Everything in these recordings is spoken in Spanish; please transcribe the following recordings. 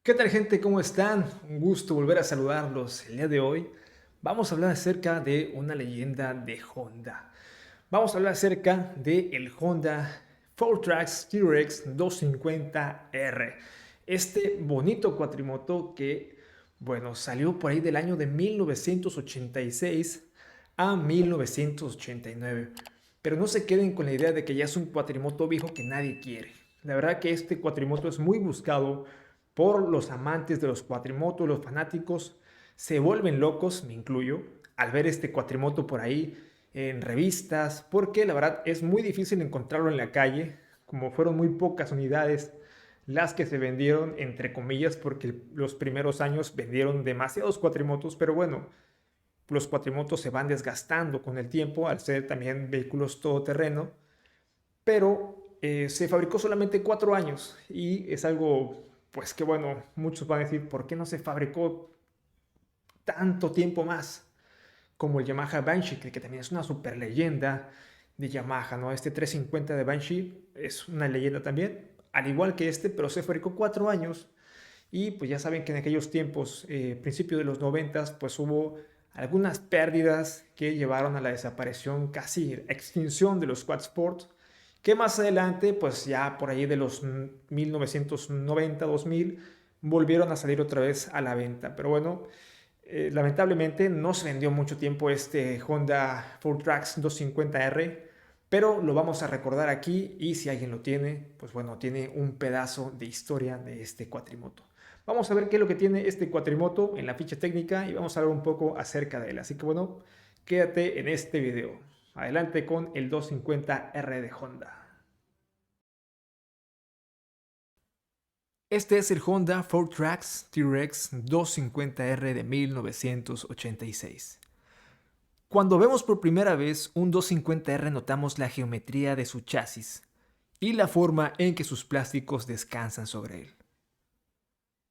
¿Qué tal, gente? ¿Cómo están? Un gusto volver a saludarlos. El día de hoy vamos a hablar acerca de una leyenda de Honda. Vamos a hablar acerca del Honda 4Trax T-Rex 250R. Este bonito cuatrimoto que, bueno, salió por ahí del año de 1986 a 1989. Pero no se queden con la idea de que ya es un cuatrimoto viejo que nadie quiere. La verdad que este cuatrimoto es muy buscado por los amantes de los cuatrimotos, los fanáticos. Se vuelven locos, me incluyo, al ver este cuatrimoto por ahí en revistas, porque la verdad es muy difícil encontrarlo en la calle, como fueron muy pocas unidades las que se vendieron, entre comillas, porque los primeros años vendieron demasiados cuatrimotos, pero bueno, los cuatrimotos se van desgastando con el tiempo al ser también vehículos todoterreno, pero se fabricó solamente 4 años y es algo, pues que bueno, muchos van a decir, ¿por qué no se fabricó tanto tiempo más? Como el Yamaha Banshee, que también es una super leyenda de Yamaha, ¿no? Este 350 de Banshee es una leyenda también, al igual que este, pero se fabricó 4 años y pues ya saben que en aquellos tiempos, principio de los 90, pues hubo algunas pérdidas que llevaron a la desaparición, casi extinción de los quad sport, que más adelante, pues ya por ahí de los 1990, 2000, volvieron a salir otra vez a la venta. Pero bueno, lamentablemente no se vendió mucho tiempo este Honda 4Trax 250R, pero lo vamos a recordar aquí y si alguien lo tiene, pues bueno, tiene un pedazo de historia de este cuatrimoto. Vamos a ver qué es lo que tiene este cuatrimoto en la ficha técnica y vamos a hablar un poco acerca de él. Así que bueno, quédate en este video. Adelante con el 250R de Honda. Este es el Honda 4Trax T-Rex 250R de 1986. Cuando vemos por primera vez un 250R notamos la geometría de su chasis y la forma en que sus plásticos descansan sobre él.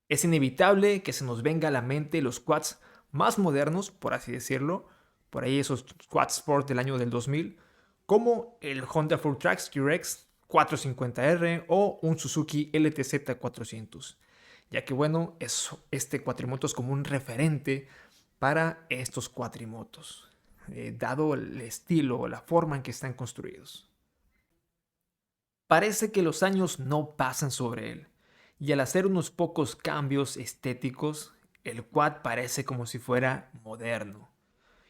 Es inevitable que se nos venga a la mente los quads más modernos, por así decirlo, por ahí esos quad sport del año del 2000, como el Honda 4Trax T-Rex 450R o un Suzuki LTZ 400, ya que bueno, este cuatrimoto es como un referente para estos cuatrimotos, dado el estilo o la forma en que están construidos. Parece que los años no pasan sobre él, y al hacer unos pocos cambios estéticos, el quad parece como si fuera moderno.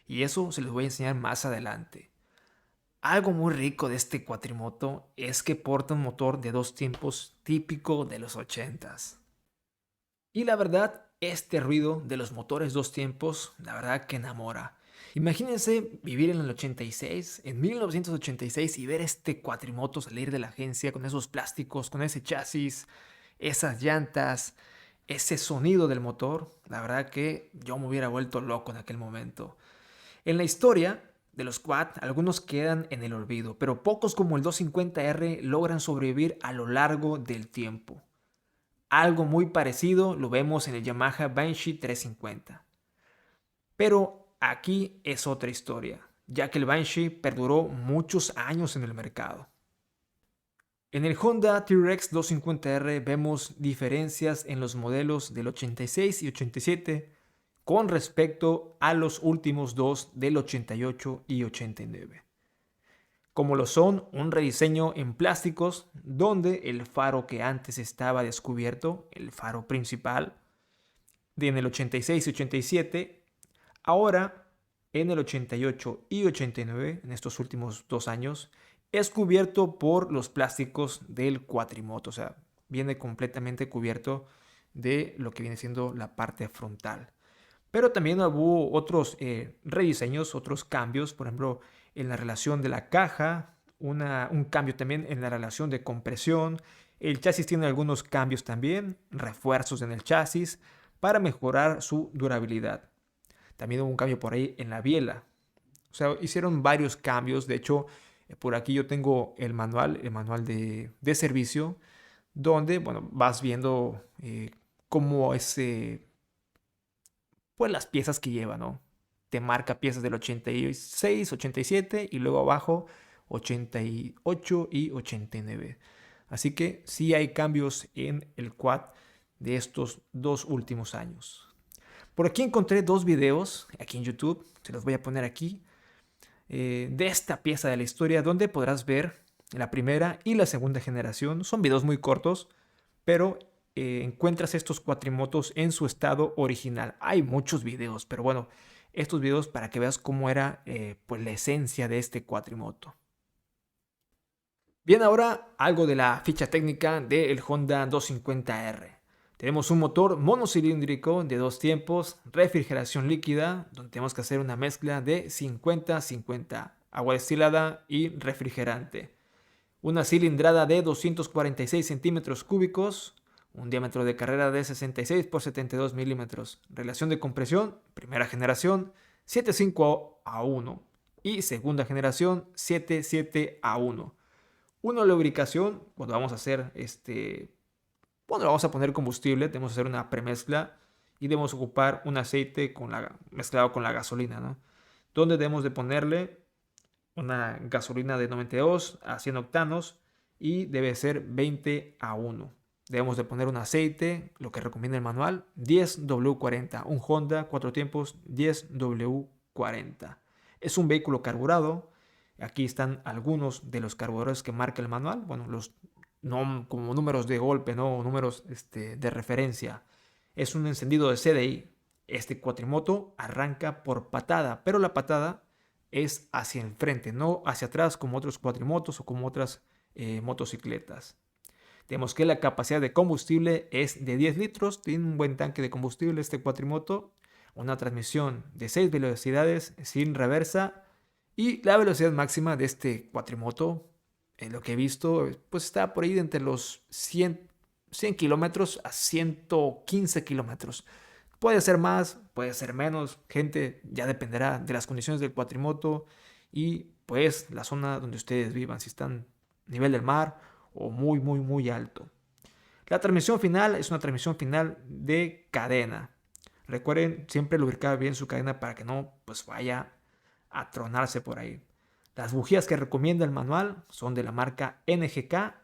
Y eso se los voy a enseñar más adelante. Algo muy rico de este cuatrimoto es que porta un motor de 2 tiempos típico de los 80s. Y la verdad, este ruido de los motores 2 tiempos, la verdad que enamora. Imagínense vivir en el 86, en 1986 y ver este cuatrimoto salir de la agencia con esos plásticos, con ese chasis, esas llantas, ese sonido del motor. La verdad que yo me hubiera vuelto loco en aquel momento. En la historia de los quad, algunos quedan en el olvido, pero pocos como el 250R logran sobrevivir a lo largo del tiempo. Algo muy parecido lo vemos en el Yamaha Banshee 350. Pero aquí es otra historia, ya que el Banshee perduró muchos años en el mercado. En el Honda T-Rex 250R vemos diferencias en los modelos del 86 y 87 con respecto a los últimos dos del 88 y 89. Como lo son un rediseño en plásticos donde el faro que antes estaba descubierto, el faro principal, en el 86 y 87, ahora en el 88 y 89, en estos últimos 2 años, es cubierto por los plásticos del cuatrimoto, o sea, viene completamente cubierto de lo que viene siendo la parte frontal. Pero también hubo otros rediseños, otros cambios, por ejemplo, en la relación de la caja, un cambio también en la relación de compresión. El chasis tiene algunos cambios también, refuerzos en el chasis para mejorar su durabilidad. También hubo un cambio por ahí en la biela. O sea, hicieron varios cambios. De hecho, por aquí yo tengo el manual de servicio, donde, bueno, vas viendo cómo es pues las piezas que lleva, ¿no? te marca piezas del 86, 87 y luego abajo 88 y 89. Así que sí hay cambios en el quad de estos 2 últimos años. Por aquí encontré 2 videos, aquí en YouTube, se los voy a poner aquí, de esta pieza de la historia donde podrás ver la primera y la segunda generación. Son videos muy cortos, pero encuentras estos cuatrimotos en su estado original. Hay muchos videos, pero bueno, estos videos para que veas cómo era pues la esencia de este cuatrimoto. Bien, ahora algo de la ficha técnica del Honda 250R. Tenemos un motor monocilíndrico de 2 tiempos, refrigeración líquida, donde tenemos que hacer una mezcla de 50-50, agua destilada y refrigerante. Una cilindrada de 246 centímetros cúbicos, un diámetro de carrera de 66 por 72 milímetros. Relación de compresión, primera generación, 7:5:1 y segunda generación, 7:7:1. Una lubricación, cuando vamos a hacer cuando vamos a poner combustible, tenemos que hacer una premezcla y debemos ocupar un aceite mezclado con la gasolina, ¿no? Donde debemos de ponerle una gasolina de 92 a 100 octanos y debe ser 20:1. Debemos de poner un aceite, lo que recomienda el manual, 10W40, un Honda 4 tiempos 10W40. Es un vehículo carburado. Aquí están algunos de los carburadores que marca el manual. Bueno, no como números de golpe, no números de referencia. Es un encendido de CDI. Este cuatrimoto arranca por patada, pero la patada es hacia el frente, no hacia atrás como otros cuatrimotos o como otras motocicletas. Tenemos que la capacidad de combustible es de 10 litros, tiene un buen tanque de combustible este cuatrimoto, una transmisión de 6 velocidades sin reversa y la velocidad máxima de este cuatrimoto, en lo que he visto, pues está por ahí de entre los 100 kilómetros a 115 kilómetros. Puede ser más, puede ser menos, gente, ya dependerá de las condiciones del cuatrimoto y pues la zona donde ustedes vivan, si están a nivel del mar o muy, muy, muy alto. La transmisión final es una transmisión final de cadena. Recuerden siempre lubricar bien su cadena para que no pues vaya a tronarse por ahí. Las bujías que recomienda el manual son de la marca NGK.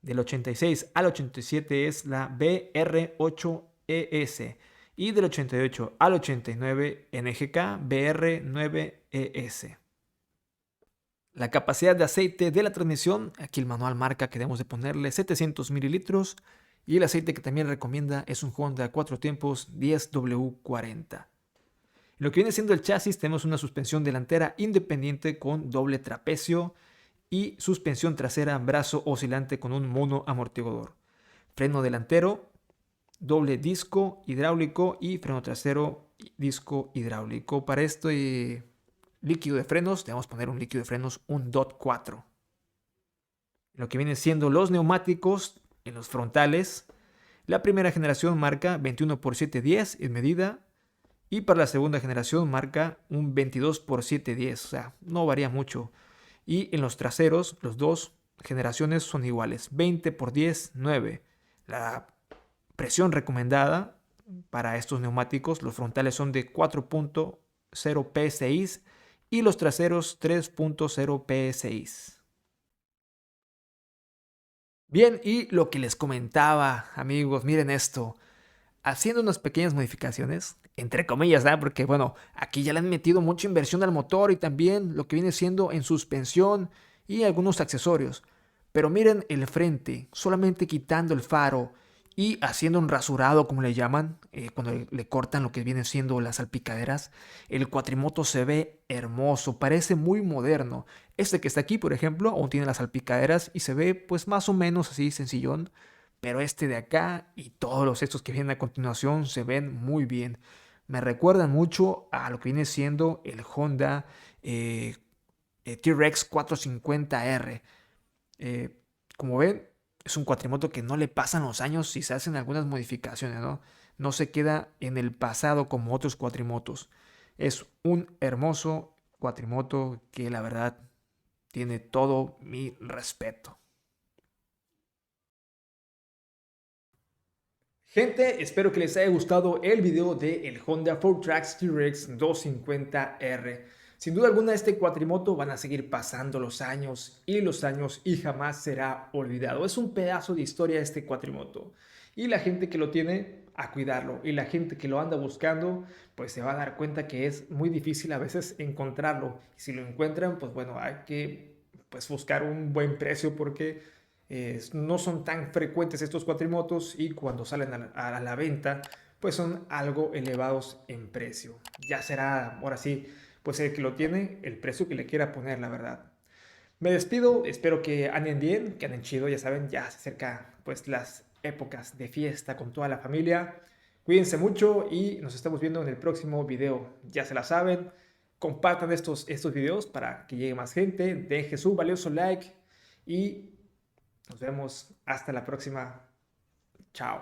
Del 86 al 87 es la BR8ES. Y del 88 al 89 NGK BR9ES. La capacidad de aceite de la transmisión, aquí el manual marca que debemos de ponerle 700 mililitros y el aceite que también recomienda es un Honda 4 tiempos 10W40. En lo que viene siendo el chasis tenemos una suspensión delantera independiente con doble trapecio y suspensión trasera brazo oscilante con un mono amortiguador. Freno delantero, doble disco hidráulico y freno trasero disco hidráulico. Para este líquido de frenos debemos poner un líquido de frenos, un DOT 4. Lo que vienen siendo los neumáticos en los frontales, la primera generación marca 21x710 en medida y para la segunda generación marca un 22x710, o sea, no varía mucho. Y en los traseros, los dos generaciones son iguales, 20x10, 9. La presión recomendada para estos neumáticos, los frontales son de 4.0 PSI y los traseros 3.0 PSI. Bien, y lo que les comentaba, amigos, miren esto. Haciendo unas pequeñas modificaciones, entre comillas, ¿verdad? Porque bueno, aquí ya le han metido mucha inversión al motor y también lo que viene siendo en suspensión y algunos accesorios. Pero miren el frente, solamente quitando el faro y haciendo un rasurado, como le llaman, cuando le cortan lo que vienen siendo las salpicaderas, el cuatrimoto se ve hermoso, parece muy moderno. Este que está aquí, por ejemplo, aún tiene las salpicaderas y se ve pues más o menos así sencillón. Pero este de acá y todos los estos que vienen a continuación se ven muy bien. Me recuerdan mucho a lo que viene siendo el Honda T-Rex 450R. Como ven, es un cuatrimoto que no le pasan los años si se hacen algunas modificaciones, ¿no? No se queda en el pasado como otros cuatrimotos. Es un hermoso cuatrimoto que la verdad tiene todo mi respeto. Gente, espero que les haya gustado el video del Honda 4Trax T-Rex 250R. Sin duda alguna este cuatrimoto van a seguir pasando los años y jamás será olvidado. Es un pedazo de historia este cuatrimoto. Y la gente que lo tiene, a cuidarlo. Y la gente que lo anda buscando, pues se va a dar cuenta que es muy difícil a veces encontrarlo. Y si lo encuentran, pues bueno, hay que pues buscar un buen precio porque no son tan frecuentes estos cuatrimotos y cuando salen a la venta pues son algo elevados en precio. Ya será, ahora sí, pues el que lo tiene, el precio que le quiera poner, la verdad. Me despido, espero que anden bien, que anden chido, ya saben, ya se acerca pues las épocas de fiesta con toda la familia. Cuídense mucho y nos estamos viendo en el próximo video. Ya se la saben, compartan estos videos para que llegue más gente, dejen su valioso like y nos vemos hasta la próxima. Chao.